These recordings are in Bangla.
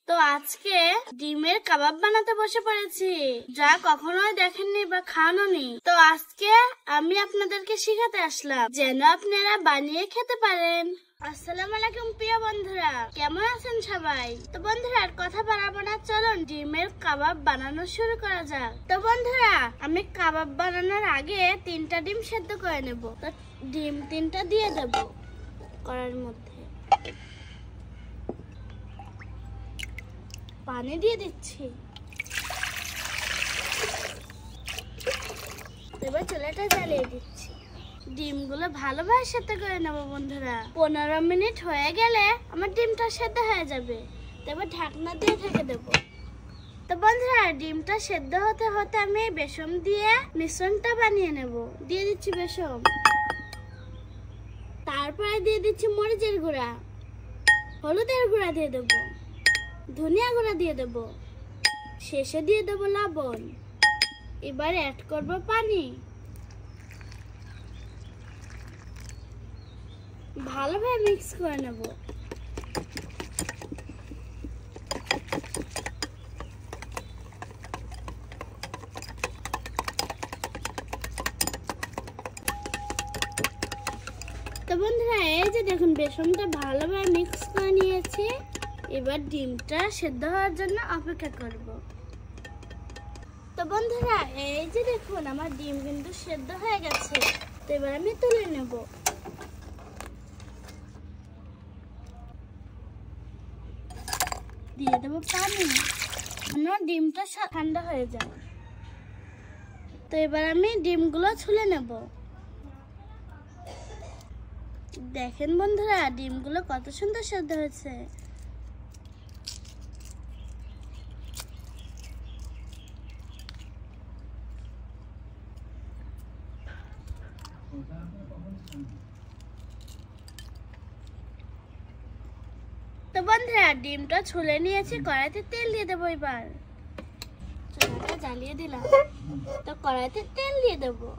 তো আজকে ডিমের কাবাব বানাতে বসে পড়েছি, যা কখনোই দেখেননি বা খাওনি। তো আজকে আমি আপনাদেরকে শিখাতে আসলাম যেন আপনারা বানিয়ে খেতে পারেন। আসসালামু আলাইকুম প্রিয় বন্ধুরা, কেমন আছেন সবাই? তো বন্ধুরা আর কথা বাড়াবো না, চলুন ডিমের কাবাব বানানো শুরু করা যাক। তো বন্ধুরা আমি কাবাব বানানোর আগে 3টা ডিম সেদ্ধ করে নেব। তো ডিম 3টা দিয়ে দেব কড়াইয়ের মধ্যে। পানি দিয়ে দিচ্ছি। এবার চুলাটা জ্বালিয়ে দিচ্ছি। ডিমগুলো ভালোভাবে সেদ্ধ করে নেব বন্ধুরা। 15 মিনিট হয়ে গেলে আমার ডিমটা সেদ্ধ হয়ে যাবে। এবার ঢাকনা দিয়ে ঢেকে দেব। তো বন্ধুরা ডিমটা সেদ্ধ হতে হতে আমি বেসন দিয়ে মিশ্রণটা বানিয়ে নেব। দিয়ে দিচ্ছি বেসন, তারপরে দিয়ে দিচ্ছি মরিচের গুঁড়া, হলুদের গুঁড়া দিয়ে দেব, ধনিয়া গুঁড়া দিয়ে দেব, শেষে দিয়ে দেব লবণ। এবার অ্যাড করব পানি। ভালোভাবে মিক্স করে নেব। তো বন্ধুরা এই যে দেখুন বেসনটা ভালোভাবে মিক্স করে নিয়েছি। এবার ডিমটা সেদ্ধ হওয়ার জন্য অপেক্ষা করব। তো বন্ধুরা এই যে দেখুন আমার ডিম কিন্তু সেদ্ধ হয়ে গেছে। তো এবার আমি তুলে নেব। দিয়ে দেবো পানি, ডিমটা ঠান্ডা হয়ে যায়। তো এবার আমি ডিমগুলো ছুলে নেব। দেখেন বন্ধুরা ডিমগুলো কত সুন্দর সেদ্ধ হয়েছে। তো বন্ধুরা ডিমটা ছুলে নিয়েছি, কড়াইতে তেল দিয়ে দেবো। এবার চুলাটা জ্বালিয়ে দিলাম। তো কড়াইতে তেল দিয়ে দেবো।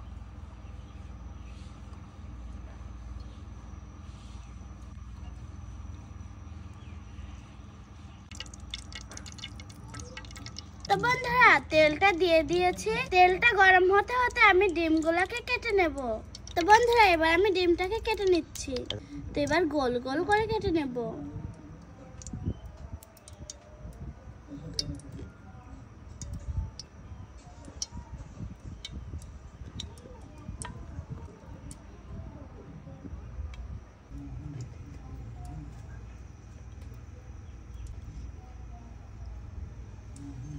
তো বন্ধুরা তেলটা দিয়ে দিয়েছি। তেলটা গরম হতে হতে আমি ডিমগুলোকে কেটে নেব। তো বন্ধুরা এবার আমি ডিমটাকে কেটে নিচ্ছি। তো এবার গোল গোল করে কেটে নেব।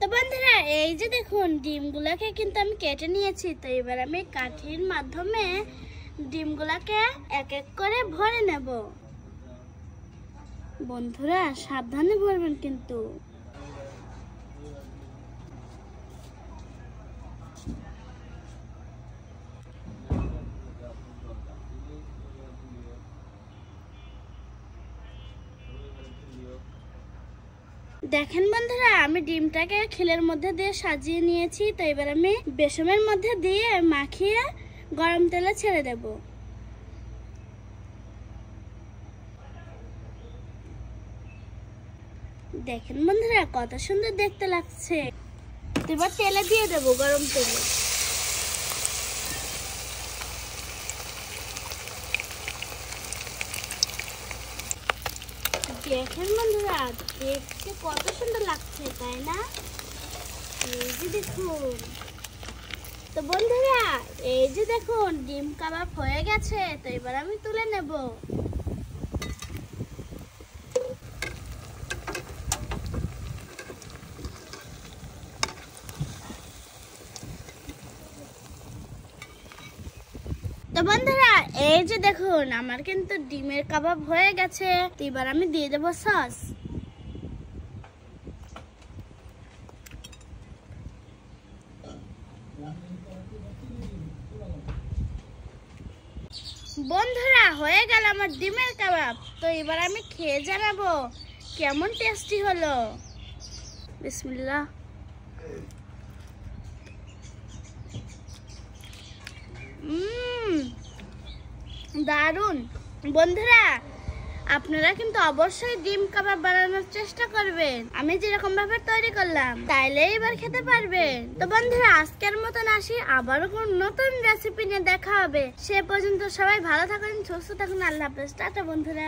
তো বন্ধুরা এই যে দেখুন ডিমগুলাকে কিন্তু আমি কেটে নিয়েছি। তো এবার আমি কাঠির মাধ্যমে ডিমগুলাকে এক এক করে ভরে নেব। বন্ধুরা সাবধানে ভরবেন কিন্তু। দেখেন বন্ধুরা আমি ডিমটাকে খিলের মধ্যে দিয়ে সাজিয়ে নিয়েছি। তো এবার আমি বেসনের মধ্যে দিয়ে মাখিয়ে গরম তেলে ছেড়ে দেব। দেখেন বন্ধুরা কত সুন্দর দেখতে লাগছে। এবার তেলে দিয়ে দেব, গরম তেলে। দেখেন বন্ধুরা দেখতে কত সুন্দর লাগছে, তাই না? এই যে দেখুন। তো বন্ধুরা এই যে দেখুন ডিম কাবাব হয়ে গেছে। তো এবার আমি তুলে নেব। তো বন্ধুরা এই যে দেখুন আমার কিন্তু ডিমের কাবাব হয়ে গেছে। এবার আমি দিয়ে দেব সস। বন্ধুরা হয়ে গেল আমার ডিমের কাবাব। তো এবার আমি খেয়ে জানাবো কেমন টেস্টি হলো। বিসমিল্লাহ। দারুন বন্ধুরা আপনারা কিন্তু অবশ্যই ডিম কাবাব বানানোর চেষ্টা করবেন, আমি যেরকম ভাবে তৈরি করলাম, তাইলে এবার খেতে পারবেন। তো বন্ধুরা আজকের মতন আসি, আবারও কোন নতুন রেসিপি নিয়ে দেখা হবে। সে পর্যন্ত সবাই ভালো থাকুন, সুস্থ থাকুন। আল্লাহ হাফেজ, টাটা বন্ধুরা।